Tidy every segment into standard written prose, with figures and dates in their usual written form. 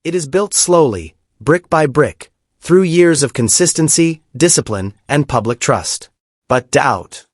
It is built slowly, brick by brick, through years of consistency, discipline, and public trust. But doubt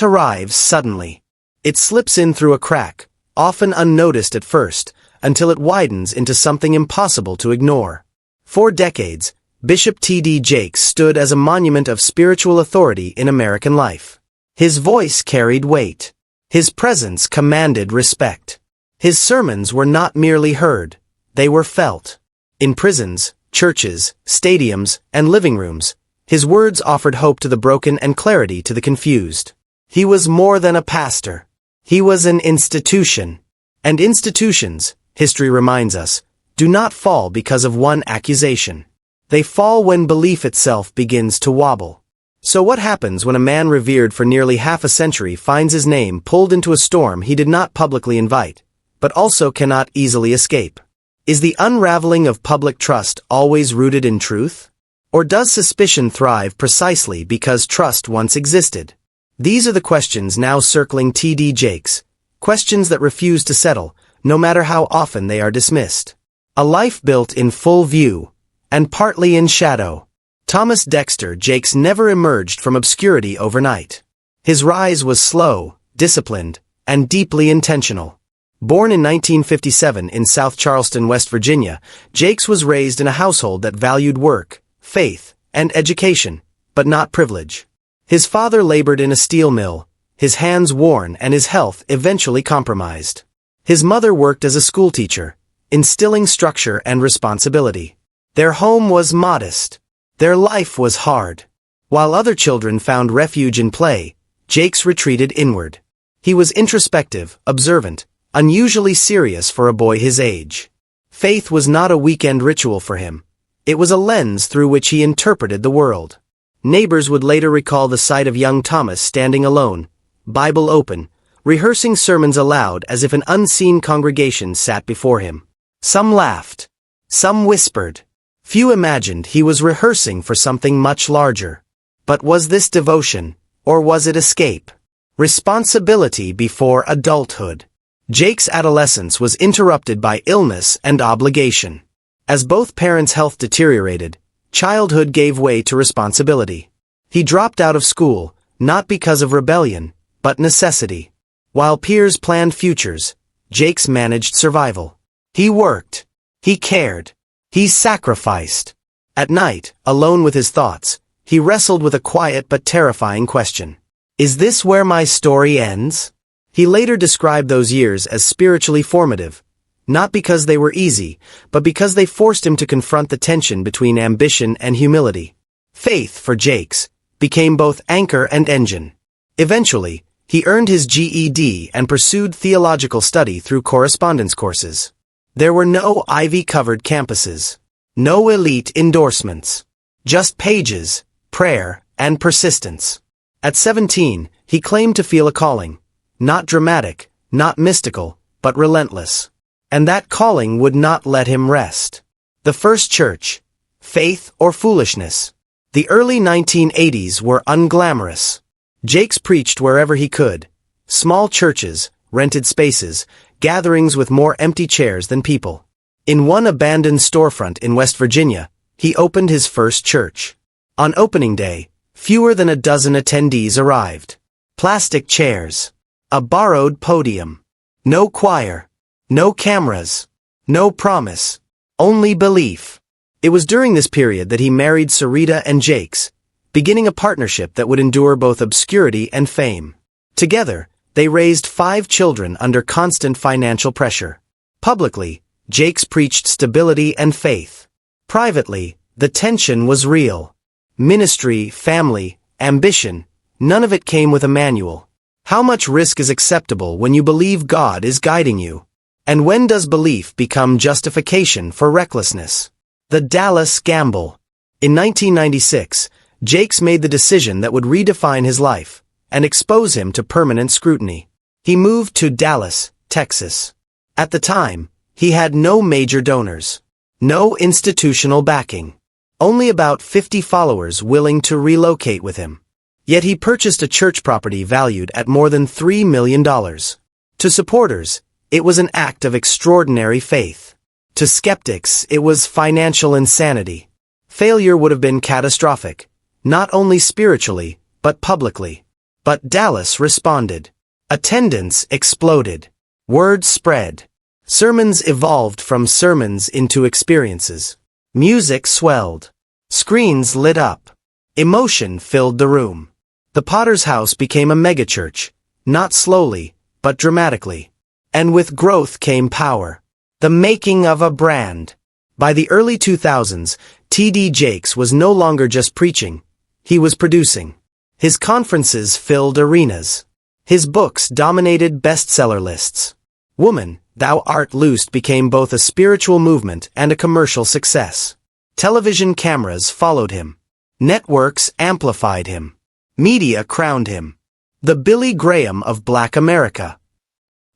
arrives suddenly. It slips in through a crack, often unnoticed at first, until it widens into something impossible to ignore. For decades, Bishop T.D. Jakes stood as a monument of spiritual authority in American life. His voice carried weight. His presence commanded respect. His sermons were not merely heard, they were felt. In prisons, churches, stadiums, and living rooms, his words offered hope to the broken and clarity to the confused. He was more than a pastor. He was an institution. And institutions, history reminds us, do not fall because of one accusation. They fall when belief itself begins to wobble. So what happens when a man revered for nearly half a century finds his name pulled into a storm he did not publicly invite, but also cannot easily escape? Is the unraveling of public trust always rooted in truth? Or does suspicion thrive precisely because trust once existed? These are the questions now circling T.D. Jakes, questions that refuse to settle, no matter how often they are dismissed. A life built in full view, and partly in shadow. Thomas Dexter Jakes never emerged from obscurity overnight. His rise was slow, disciplined, and deeply intentional. Born in 1957 in South Charleston, West Virginia, Jakes was raised in a household that valued work, faith, and education, but not privilege. His father labored in a steel mill, his hands worn and his health eventually compromised. His mother worked as a schoolteacher, instilling structure and responsibility. Their home was modest. Their life was hard. While other children found refuge in play, Jakes retreated inward. He was introspective, observant, unusually serious for a boy his age. Faith was not a weekend ritual for him. It was a lens through which he interpreted the world. Neighbors would later recall the sight of young Thomas standing alone, Bible open, rehearsing sermons aloud as if an unseen congregation sat before him. Some laughed. Some whispered. Few imagined he was rehearsing for something much larger. But was this devotion, or was it escape? Responsibility before adulthood. Jakes' adolescence was interrupted by illness and obligation. As both parents' health deteriorated, childhood gave way to responsibility. He dropped out of school, not because of rebellion, but necessity. While peers planned futures, Jakes managed survival. He worked. He cared. He sacrificed. At night, alone with his thoughts, he wrestled with a quiet but terrifying question. Is this where my story ends? He later described those years as spiritually formative, not because they were easy, but because they forced him to confront the tension between ambition and humility. Faith, for Jakes, became both anchor and engine. Eventually, he earned his GED and pursued theological study through correspondence courses. There were no ivy-covered campuses, no elite endorsements, just pages, prayer, and persistence. At 17, he claimed to feel a calling, not dramatic, not mystical, but relentless. And that calling would not let him rest. The first church, faith or foolishness. The early 1980s were unglamorous. Jakes preached wherever he could. Small churches, rented spaces, gatherings with more empty chairs than people. In one abandoned storefront in West Virginia, he opened his first church. On opening day, fewer than a dozen attendees arrived. Plastic chairs. A borrowed podium. No choir. No cameras. No promise. Only belief. It was during this period that he married Sarita and Jakes, beginning a partnership that would endure both obscurity and fame. Together, they raised 5 children under constant financial pressure. Publicly, Jakes preached stability and faith. Privately, the tension was real. Ministry, family, ambition, none of it came with a manual. How much risk is acceptable when you believe God is guiding you? And when does belief become justification for recklessness? The Dallas Gamble. In 1996, Jakes made the decision that would redefine his life and expose him to permanent scrutiny. He moved to Dallas, Texas. At the time, he had no major donors, no institutional backing, only about 50 followers willing to relocate with him. Yet he purchased a church property valued at more than $3 million. To supporters, it was an act of extraordinary faith. To skeptics, it was financial insanity. Failure would have been catastrophic, not only spiritually, but publicly. But Dallas responded. Attendance exploded. Word spread. Sermons evolved from sermons into experiences. Music swelled. Screens lit up. Emotion filled the room. The Potter's House became a megachurch, not slowly, but dramatically. And with growth came power. The making of a brand. By the early 2000s, T.D. Jakes was no longer just preaching. He was producing. His conferences filled arenas. His books dominated bestseller lists. Woman, Thou Art Loosed became both a spiritual movement and a commercial success. Television cameras followed him. Networks amplified him. Media crowned him the Billy Graham of Black America.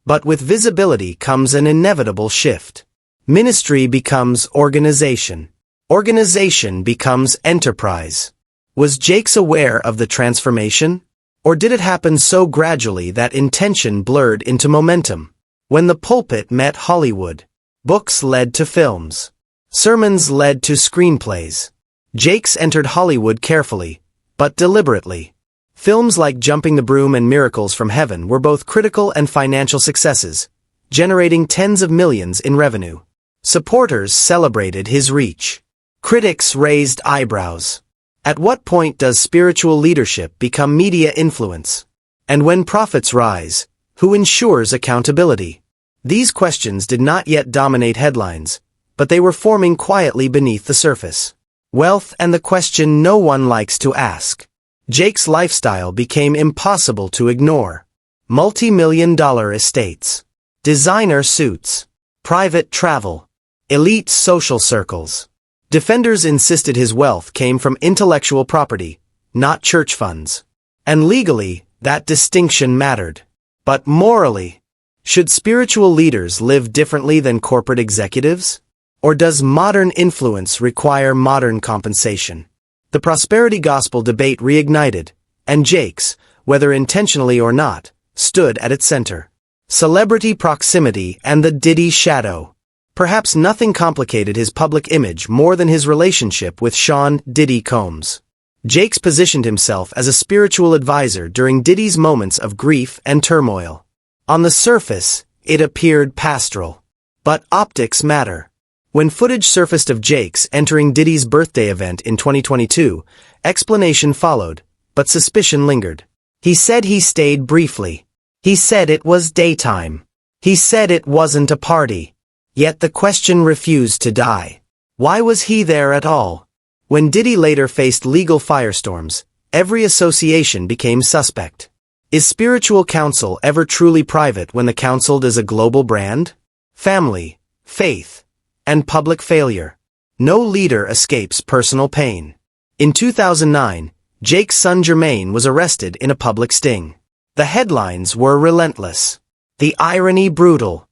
But with visibility comes an inevitable shift. Ministry becomes organization. Organization becomes enterprise. Was Jakes aware of the transformation? Or did it happen so gradually that intention blurred into momentum? When the pulpit met Hollywood, books led to films. Sermons led to screenplays. Jakes entered Hollywood carefully, but deliberately. Films like Jumping the Broom and Miracles from Heaven were both critical and financial successes, generating tens of millions in revenue. Supporters celebrated his reach. Critics raised eyebrows. At what point does spiritual leadership become media influence? And when profits rise, who ensures accountability? These questions did not yet dominate headlines, but they were forming quietly beneath the surface. Wealth and the question no one likes to ask. Jake's lifestyle became impossible to ignore. Multi-million-dollar estates, designer suits, private travel, elite social circles. Defenders insisted his wealth came from intellectual property, not church funds. And legally, that distinction mattered. But morally, should spiritual leaders live differently than corporate executives? Or does modern influence require modern compensation? The prosperity gospel debate reignited, and Jakes, whether intentionally or not, stood at its center. Celebrity proximity and the Diddy shadow. Perhaps nothing complicated his public image more than his relationship with Sean Diddy Combs. Jakes positioned himself as a spiritual advisor during Diddy's moments of grief and turmoil. On the surface, it appeared pastoral. But optics matter. When footage surfaced of Jakes entering Diddy's birthday event in 2022, explanation followed, but suspicion lingered. He said he stayed briefly. He said it was daytime. He said it wasn't a party. Yet the question refused to die. Why was he there at all? When Diddy later faced legal firestorms, every association became suspect. Is spiritual counsel ever truly private when the counseled is a global brand? Family, faith, and public failure. No leader escapes personal pain. In 2009, Jake's son Jermaine was arrested in a public sting. The headlines were relentless. The irony brutal.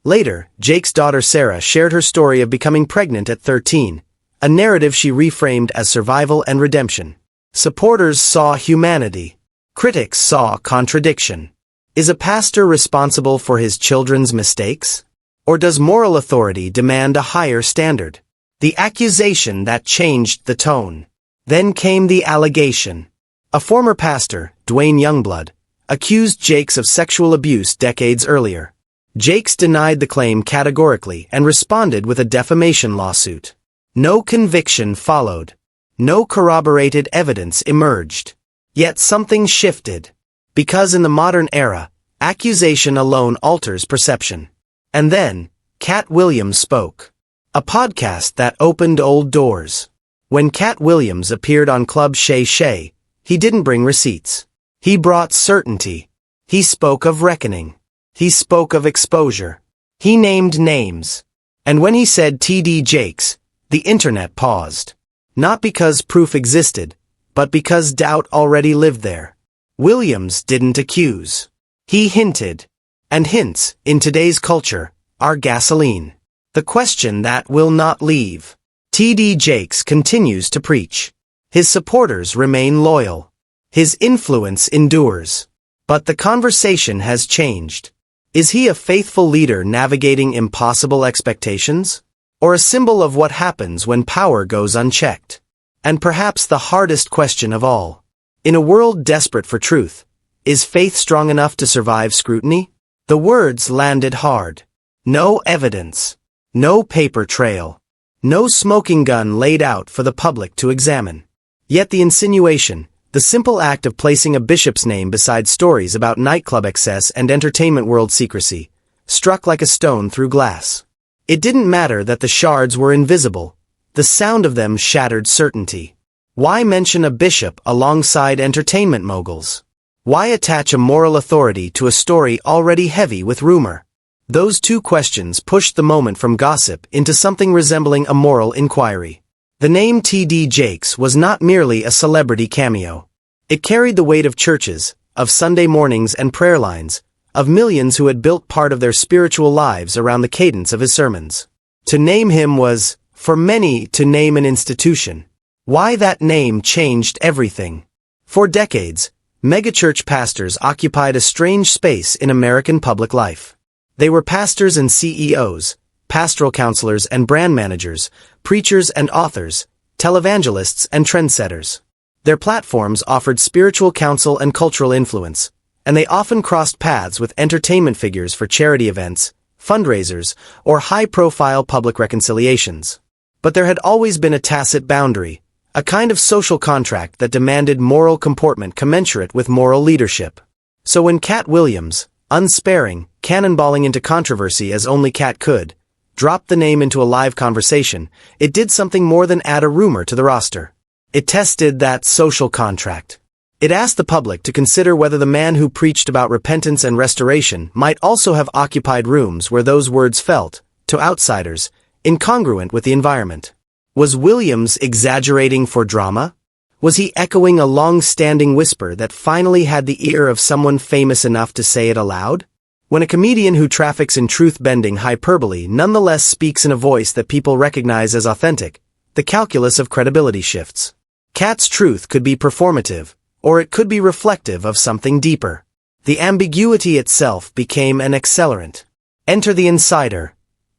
Later, Jake's daughter Sarah shared her story of becoming pregnant at 13, a narrative she reframed as survival and redemption. Supporters saw humanity. Critics saw contradiction. Is a pastor responsible for his children's mistakes? Or does moral authority demand a higher standard? The accusation that changed the tone. Then came the allegation. A former pastor, Dwayne Youngblood, accused Jakes of sexual abuse decades earlier. Jakes denied the claim categorically and responded with a defamation lawsuit. No conviction followed. No corroborated evidence emerged. Yet something shifted. Because in the modern era, accusation alone alters perception. And then, Katt Williams spoke. A podcast that opened old doors. When Katt Williams appeared on Club Shay Shay, he didn't bring receipts. He brought certainty. He spoke of reckoning. He spoke of exposure. He named names. And when he said T.D. Jakes, the internet paused. Not because proof existed, but because doubt already lived there. Williams didn't accuse. He hinted. And hints, in today's culture, are gasoline. The question that will not leave. T.D. Jakes continues to preach. His supporters remain loyal. His influence endures. But the conversation has changed. Is he a faithful leader navigating impossible expectations? Or a symbol of what happens when power goes unchecked? And perhaps the hardest question of all. In a world desperate for truth, is faith strong enough to survive scrutiny? The words landed hard. No evidence. No paper trail. No smoking gun laid out for the public to examine. Yet the insinuation, the simple act of placing a bishop's name beside stories about nightclub excess and entertainment world secrecy, struck like a stone through glass. It didn't matter that the shards were invisible. The sound of them shattered certainty. Why mention a bishop alongside entertainment moguls? Why attach a moral authority to a story already heavy with rumor? Those two questions pushed the moment from gossip into something resembling a moral inquiry. The name T.D. Jakes was not merely a celebrity cameo. It carried the weight of churches, of Sunday mornings and prayer lines, of millions who had built part of their spiritual lives around the cadence of his sermons. To name him was, for many, to name an institution. Why that name changed everything. For decades, megachurch pastors occupied a strange space in American public life. They were pastors and CEOs, pastoral counselors and brand managers, preachers and authors, televangelists and trendsetters. Their platforms offered spiritual counsel and cultural influence, and they often crossed paths with entertainment figures for charity events, fundraisers, or high-profile public reconciliations. But there had always been a tacit boundary, a kind of social contract that demanded moral comportment commensurate with moral leadership. So when Katt Williams, unsparing, cannonballing into controversy as only Katt could, dropped the name into a live conversation, it did something more than add a rumor to the roster. It tested that social contract. It asked the public to consider whether the man who preached about repentance and restoration might also have occupied rooms where those words felt, to outsiders, incongruent with the environment. Was Williams exaggerating for drama? Was he echoing a long-standing whisper that finally had the ear of someone famous enough to say it aloud? When a comedian who traffics in truth-bending hyperbole nonetheless speaks in a voice that people recognize as authentic, the calculus of credibility shifts. Katt's truth could be performative, or it could be reflective of something deeper. The ambiguity itself became an accelerant. Enter the insider.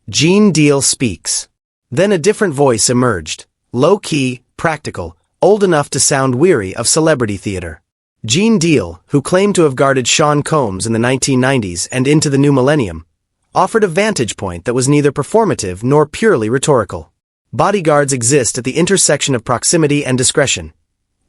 Gene Deal speaks. Then a different voice emerged, low-key, practical, old enough to sound weary of celebrity theater. Gene Deal, who claimed to have guarded Sean Combs in the 1990s and into the new millennium, offered a vantage point that was neither performative nor purely rhetorical. Bodyguards exist at the intersection of proximity and discretion.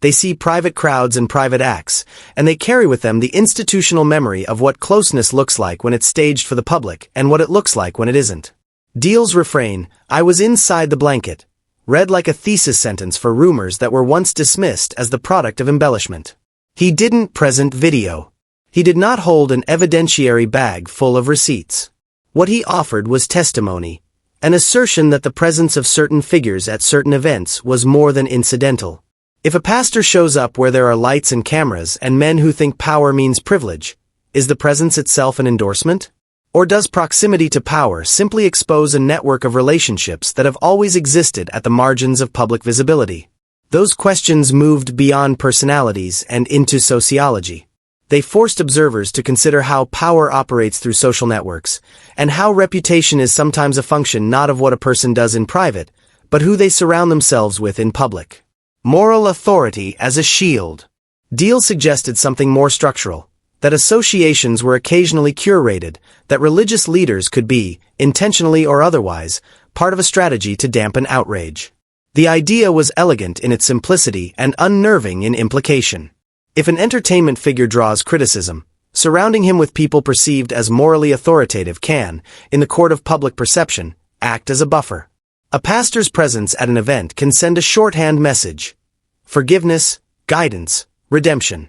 They see private crowds and private acts, and they carry with them the institutional memory of what closeness looks like when it's staged for the public and what it looks like when it isn't. Deal's refrain, "I was inside the blanket," read like a thesis sentence for rumors that were once dismissed as the product of embellishment. He didn't present video. He did not hold an evidentiary bag full of receipts. What he offered was testimony, an assertion that the presence of certain figures at certain events was more than incidental. If a pastor shows up where there are lights and cameras and men who think power means privilege, is the presence itself an endorsement? Or does proximity to power simply expose a network of relationships that have always existed at the margins of public visibility? Those questions moved beyond personalities and into sociology. They forced observers to consider how power operates through social networks, and how reputation is sometimes a function not of what a person does in private, but who they surround themselves with in public. Moral authority as a shield. Deal suggested something more structural, that associations were occasionally curated, that religious leaders could be, intentionally or otherwise, part of a strategy to dampen outrage. The idea was elegant in its simplicity and unnerving in implication. If an entertainment figure draws criticism, surrounding him with people perceived as morally authoritative can, in the court of public perception, act as a buffer. A pastor's presence at an event can send a shorthand message: forgiveness, guidance, redemption.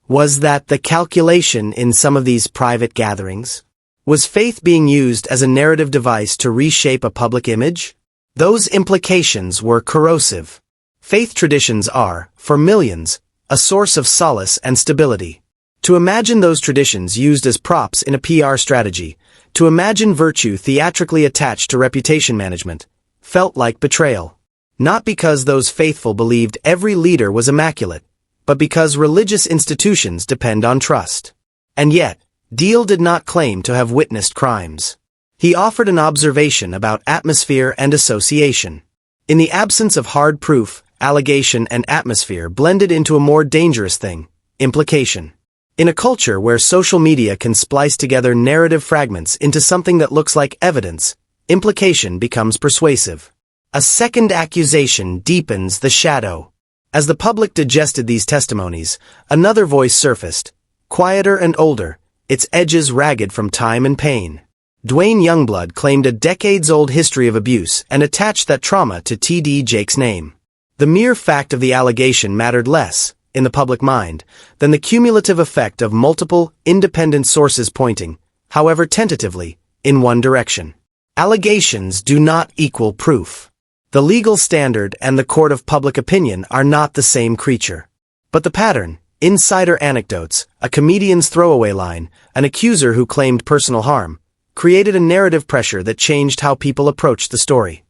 Was that the calculation in some of these private gatherings? Was faith being used as a narrative device to reshape a public image? Those implications were corrosive. Faith traditions are, for millions, a source of solace and stability. To imagine those traditions used as props in a PR strategy, to imagine virtue theatrically attached to reputation management, felt like betrayal. Not because those faithful believed every leader was immaculate, but because religious institutions depend on trust. And yet, Deal did not claim to have witnessed crimes. He offered an observation about atmosphere and association. In the absence of hard proof, allegation and atmosphere blended into a more dangerous thing, implication. In a culture where social media can splice together narrative fragments into something that looks like evidence, implication becomes persuasive. A second accusation deepens the shadow. As the public digested these testimonies, another voice surfaced, quieter and older, its edges ragged from time and pain. Dwayne Youngblood claimed a decades-old history of abuse and attached that trauma to T.D. Jake's name. The mere fact of the allegation mattered less, in the public mind, than the cumulative effect of multiple, independent sources pointing, however tentatively, in one direction. Allegations do not equal proof. The legal standard and the court of public opinion are not the same creature. But the pattern, insider anecdotes, a comedian's throwaway line, an accuser who claimed personal harm, created a narrative pressure that changed how people approached the story.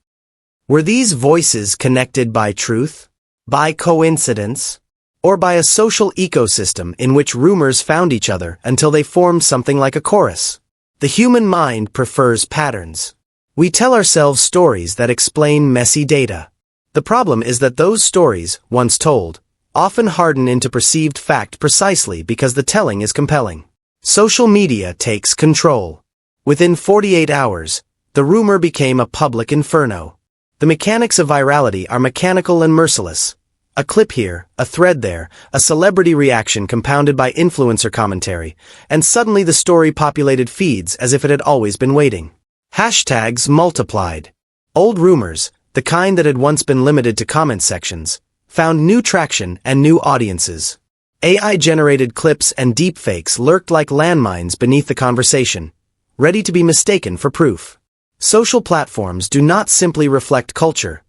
Were these voices connected by truth, by coincidence, or by a social ecosystem in which rumors found each other until they formed something like a chorus? The human mind prefers patterns. We tell ourselves stories that explain messy data. The problem is that those stories, once told, often harden into perceived fact precisely because the telling is compelling. Social media takes control. Within 48 hours, the rumor became a public inferno. The mechanics of virality are mechanical and merciless. A clip here, a thread there, a celebrity reaction compounded by influencer commentary, and suddenly the story populated feeds as if it had always been waiting. Hashtags multiplied. Old rumors, the kind that had once been limited to comment sections, found new traction and new audiences. AI-generated clips and deepfakes lurked like landmines beneath the conversation, ready to be mistaken for proof. Social platforms do not simply reflect culture.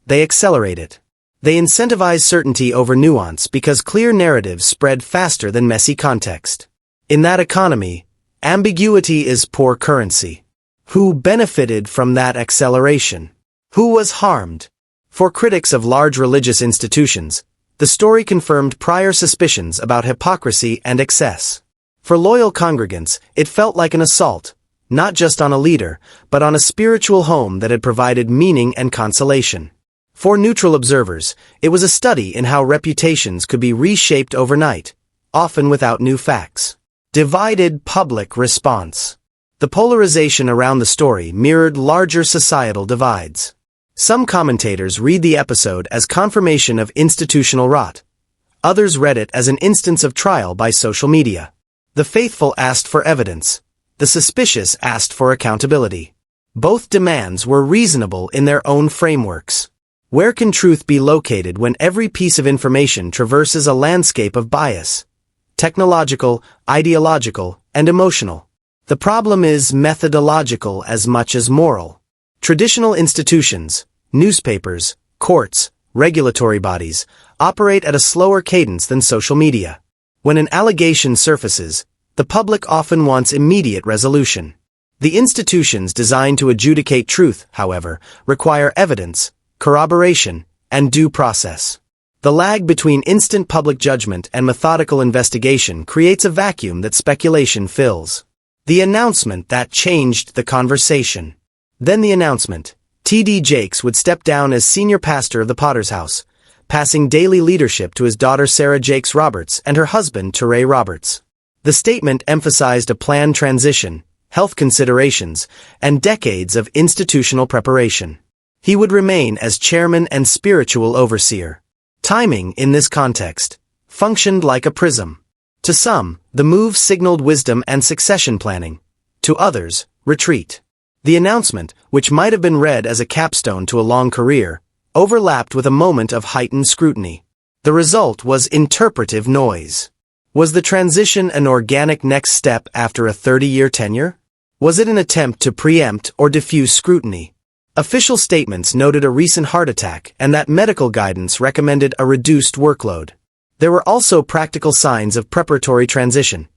They accelerate it. They incentivize certainty over nuance because clear narratives spread faster than messy context. In that economy, ambiguity is poor currency. Who benefited from that acceleration? Who was harmed? For critics of large religious institutions, the story confirmed prior suspicions about hypocrisy and excess. For loyal congregants, it felt like an assault, not just on a leader, but on a spiritual home that had provided meaning and consolation. For neutral observers, it was a study in how reputations could be reshaped overnight, often without new facts. Divided public response. The polarization around the story mirrored larger societal divides. Some commentators read the episode as confirmation of institutional rot. Others read it as an instance of trial by social media. The faithful asked for evidence. The suspicious asked for accountability. Both demands were reasonable in their own frameworks. Where can truth be located when every piece of information traverses a landscape of bias? Technological, ideological, and emotional. The problem is methodological as much as moral. Traditional institutions, newspapers, courts, regulatory bodies, operate at a slower cadence than social media. When an allegation surfaces, the public often wants immediate resolution. The institutions designed to adjudicate truth, however, require evidence, corroboration, and due process. The lag between instant public judgment and methodical investigation creates a vacuum that speculation fills. The announcement that changed the conversation. Then the announcement. T.D. Jakes would step down as senior pastor of the Potter's House, passing daily leadership to his daughter Sarah Jakes Roberts and her husband Teray Roberts. The statement emphasized a planned transition, health considerations, and decades of institutional preparation. He would remain as chairman and spiritual overseer. Timing, in this context, functioned like a prism. To some, the move signaled wisdom and succession planning. To others, retreat. The announcement, which might have been read as a capstone to a long career, overlapped with a moment of heightened scrutiny. The result was interpretive noise. Was the transition an organic next step after a 30-year tenure? Was it an attempt to preempt or diffuse scrutiny? Official statements noted a recent heart attack and that medical guidance recommended a reduced workload. There were also practical signs of preparatory transition.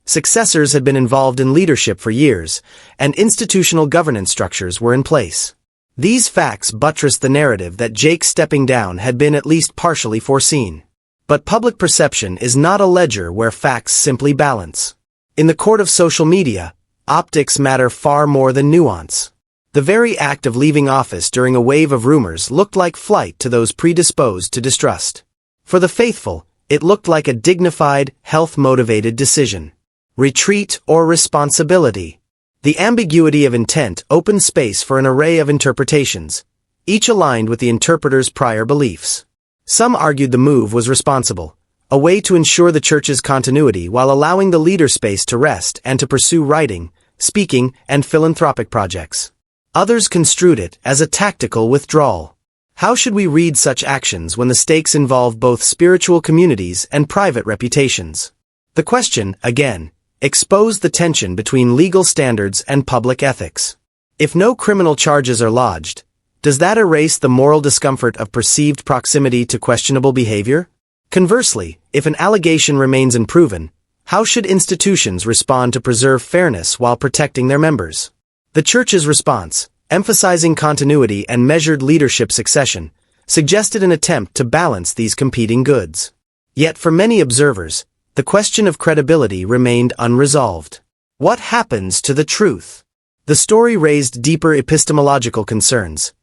Successors had been involved in leadership for years, and institutional governance structures were in place. These facts buttressed the narrative that Jake's stepping down had been at least partially foreseen. But public perception is not a ledger where facts simply balance. In the court of social media, optics matter far more than nuance. The very act of leaving office during a wave of rumors looked like flight to those predisposed to distrust. For the faithful, it looked like a dignified, health-motivated decision. Retreat or responsibility? The ambiguity of intent opened space for an array of interpretations, each aligned with the interpreter's prior beliefs. Some argued the move was responsible, a way to ensure the church's continuity while allowing the leader space to rest and to pursue writing, speaking, and philanthropic projects. Others construed it as a tactical withdrawal. How should we read such actions when the stakes involve both spiritual communities and private reputations? The question, again, exposed the tension between legal standards and public ethics. If no criminal charges are lodged, does that erase the moral discomfort of perceived proximity to questionable behavior? Conversely, if an allegation remains unproven, how should institutions respond to preserve fairness while protecting their members? The Church's response, emphasizing continuity and measured leadership succession, suggested an attempt to balance these competing goods. Yet for many observers, the question of credibility remained unresolved. What happens to the truth? The story raised deeper epistemological concerns.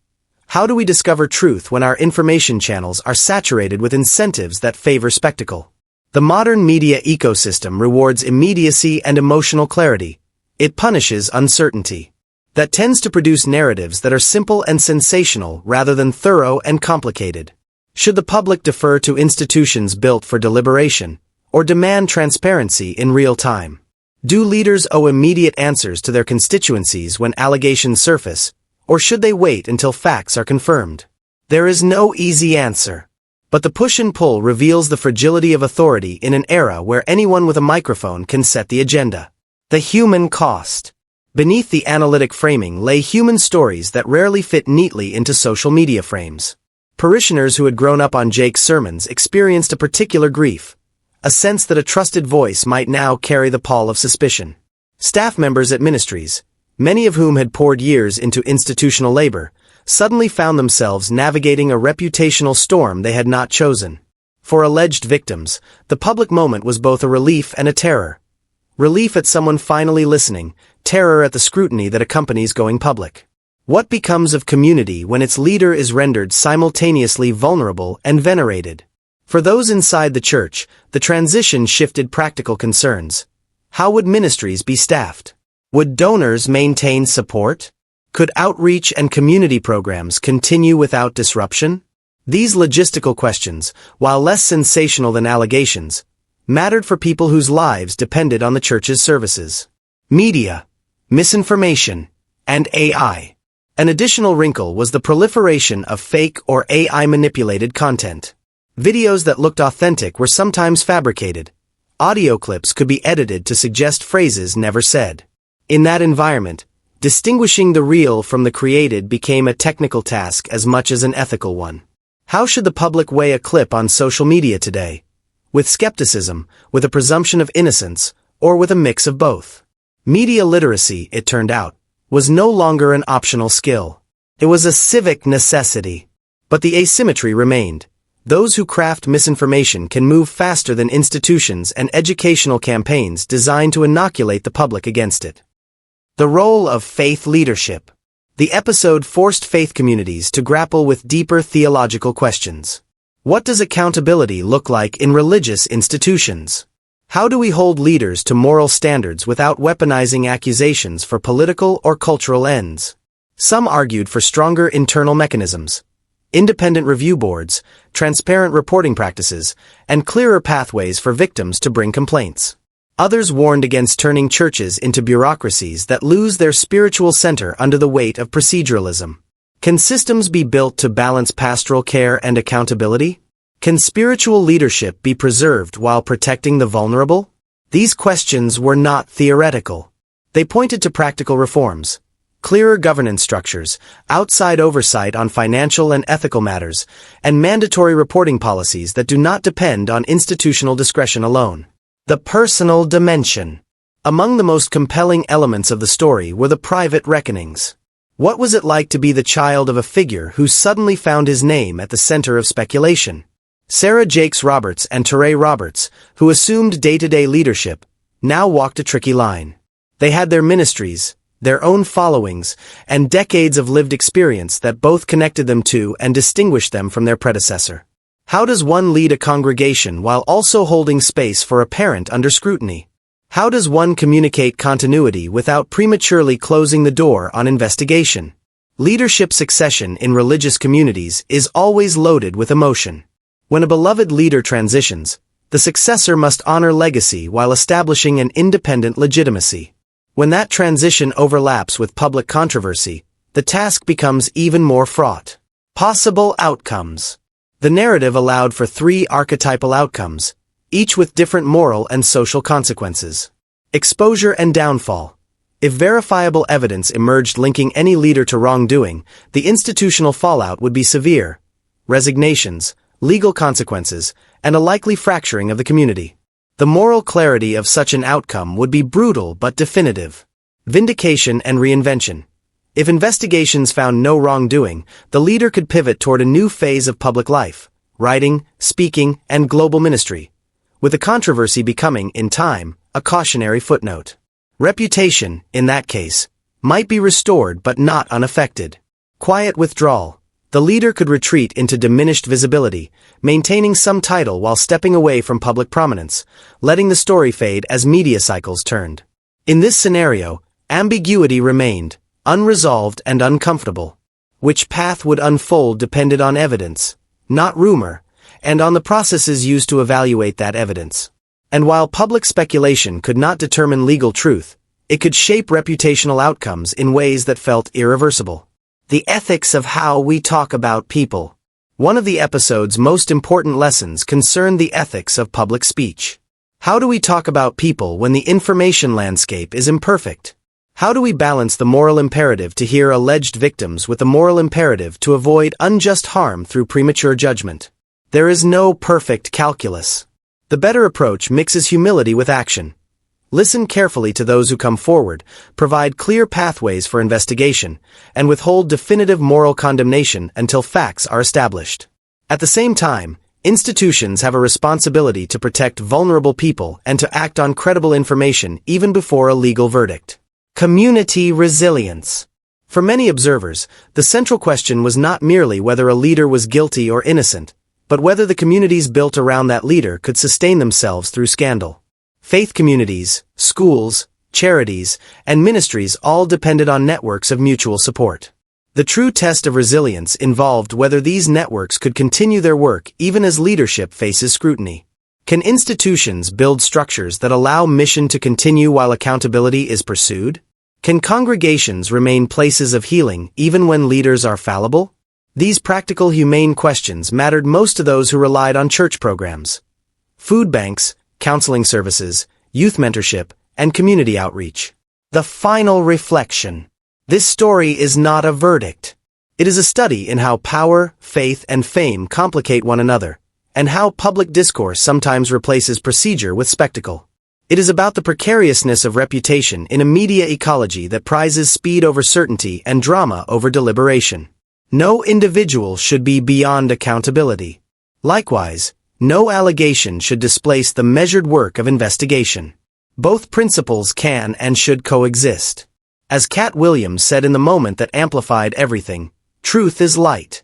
How do we discover truth when our information channels are saturated with incentives that favor spectacle? The modern media ecosystem rewards immediacy and emotional clarity. It punishes uncertainty. That tends to produce narratives that are simple and sensational rather than thorough and complicated. Should the public defer to institutions built for deliberation, or demand transparency in real time? Do leaders owe immediate answers to their constituencies when allegations surface, or should they wait until facts are confirmed? There is no easy answer. But the push and pull reveals the fragility of authority in an era where anyone with a microphone can set the agenda. The human cost. Beneath the analytic framing lay human stories that rarely fit neatly into social media frames. Parishioners who had grown up on Jake's sermons experienced a particular grief, a sense that a trusted voice might now carry the pall of suspicion. Staff members at ministries, many of whom had poured years into institutional labor, suddenly found themselves navigating a reputational storm they had not chosen. For alleged victims, the public moment was both a relief and a terror. Relief at someone finally listening, terror at the scrutiny that accompanies going public. What becomes of community when its leader is rendered simultaneously vulnerable and venerated? For those inside the church, the transition shifted practical concerns. How would ministries be staffed? Would donors maintain support? Could outreach and community programs continue without disruption? These logistical questions, while less sensational than allegations, mattered for people whose lives depended on the church's services. Media, misinformation, and AI. An additional wrinkle was the proliferation of fake or AI-manipulated content. Videos that looked authentic were sometimes fabricated. Audio clips could be edited to suggest phrases never said. In that environment, distinguishing the real from the created became a technical task as much as an ethical one. How should the public weigh a clip on social media today? With skepticism, with a presumption of innocence, or with a mix of both? Media literacy, it turned out, was no longer an optional skill. It was a civic necessity. But the asymmetry remained. Those who craft misinformation can move faster than institutions and educational campaigns designed to inoculate the public against it. The role of faith leadership. The episode forced faith communities to grapple with deeper theological questions. What does accountability look like in religious institutions? How do we hold leaders to moral standards without weaponizing accusations for political or cultural ends? Some argued for stronger internal mechanisms, independent review boards, transparent reporting practices, and clearer pathways for victims to bring complaints. Others warned against turning churches into bureaucracies that lose their spiritual center under the weight of proceduralism. Can systems be built to balance pastoral care and accountability? Can spiritual leadership be preserved while protecting the vulnerable? These questions were not theoretical. They pointed to practical reforms. Clearer governance structures, outside oversight on financial and ethical matters, and mandatory reporting policies that do not depend on institutional discretion alone. The personal dimension. Among the most compelling elements of the story were the private reckonings. What was it like to be the child of a figure who suddenly found his name at the center of speculation? Sarah Jakes Roberts and Teray Roberts, who assumed day-to-day leadership, now walked a tricky line. They had their ministries, their own followings, and decades of lived experience that both connected them to and distinguished them from their predecessor. How does one lead a congregation while also holding space for a parent under scrutiny? How does one communicate continuity without prematurely closing the door on investigation? Leadership succession in religious communities is always loaded with emotion. When a beloved leader transitions, the successor must honor legacy while establishing an independent legitimacy. When that transition overlaps with public controversy, the task becomes even more fraught. Possible outcomes. The narrative allowed for 3 archetypal outcomes, each with different moral and social consequences. Exposure and downfall. If verifiable evidence emerged linking any leader to wrongdoing, the institutional fallout would be severe. Resignations, legal consequences, and a likely fracturing of the community. The moral clarity of such an outcome would be brutal but definitive. Vindication and reinvention. If investigations found no wrongdoing, the leader could pivot toward a new phase of public life, writing, speaking, and global ministry, with the controversy becoming, in time, a cautionary footnote. Reputation, in that case, might be restored but not unaffected. Quiet withdrawal. The leader could retreat into diminished visibility, maintaining some title while stepping away from public prominence, letting the story fade as media cycles turned. In this scenario, ambiguity remained, unresolved and uncomfortable. Which path would unfold depended on evidence, not rumor, and on the processes used to evaluate that evidence. And while public speculation could not determine legal truth, it could shape reputational outcomes in ways that felt irreversible. The ethics of how we talk about people. One of the episode's most important lessons concerned the ethics of public speech. How do we talk about people when the information landscape is imperfect? How do we balance the moral imperative to hear alleged victims with the moral imperative to avoid unjust harm through premature judgment? There is no perfect calculus. The better approach mixes humility with action. Listen carefully to those who come forward, provide clear pathways for investigation, and withhold definitive moral condemnation until facts are established. At the same time, institutions have a responsibility to protect vulnerable people and to act on credible information even before a legal verdict. Community resilience. For many observers, the central question was not merely whether a leader was guilty or innocent, but whether the communities built around that leader could sustain themselves through scandal. Faith communities, schools, charities, and ministries all depended on networks of mutual support. The true test of resilience involved whether these networks could continue their work even as leadership faces scrutiny. Can institutions build structures that allow mission to continue while accountability is pursued? Can congregations remain places of healing even when leaders are fallible? These practical, humane questions mattered most to those who relied on church programs, food banks, counseling services, youth mentorship, and community outreach. The final reflection. This story is not a verdict. It is a study in how power, faith, and fame complicate one another, and how public discourse sometimes replaces procedure with spectacle. It is about the precariousness of reputation in a media ecology that prizes speed over certainty and drama over deliberation. No individual should be beyond accountability. Likewise, no allegation should displace the measured work of investigation. Both principles can and should coexist. As Katt said in the moment that amplified everything, truth is light.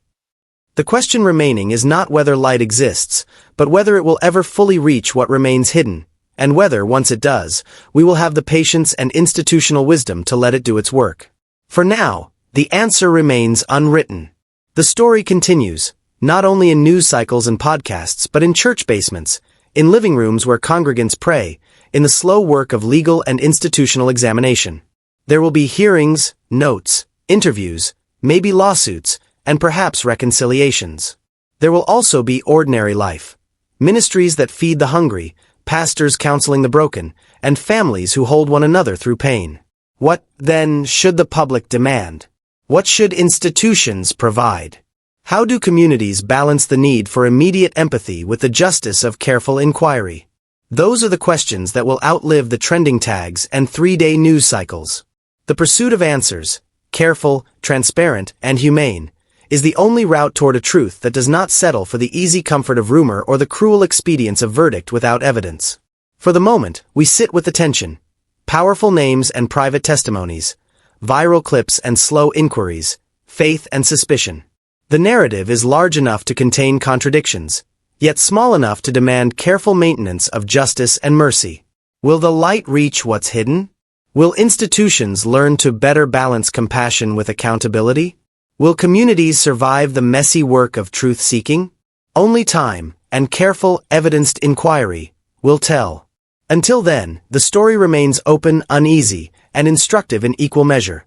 The question remaining is not whether light exists, but whether it will ever fully reach what remains hidden, and whether, once it does, we will have the patience and institutional wisdom to let it do its work. For now, the answer remains unwritten. The story continues, not only in news cycles and podcasts but in church basements, in living rooms where congregants pray, in the slow work of legal and institutional examination. There will be hearings, notes, interviews, maybe lawsuits, and perhaps reconciliations. There will also be ordinary life, ministries that feed the hungry, pastors counseling the broken, and families who hold one another through pain. What, then, should the public demand? What should institutions provide? How do communities balance the need for immediate empathy with the justice of careful inquiry? Those are the questions that will outlive the trending tags and three-day news cycles. The pursuit of answers, careful, transparent, and humane, is the only route toward a truth that does not settle for the easy comfort of rumor or the cruel expedience of verdict without evidence. For the moment, we sit with the tension. Powerful names and private testimonies, viral clips and slow inquiries, faith and suspicion. The narrative is large enough to contain contradictions, yet small enough to demand careful maintenance of justice and mercy. Will the light reach what's hidden? Will institutions learn to better balance compassion with accountability? Will communities survive the messy work of truth-seeking? Only time, and careful, evidenced inquiry, will tell. Until then, the story remains open, uneasy, and instructive in equal measure.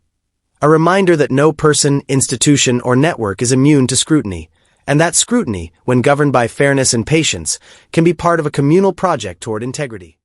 A reminder that no person, institution, or network is immune to scrutiny, and that scrutiny, when governed by fairness and patience, can be part of a communal project toward integrity.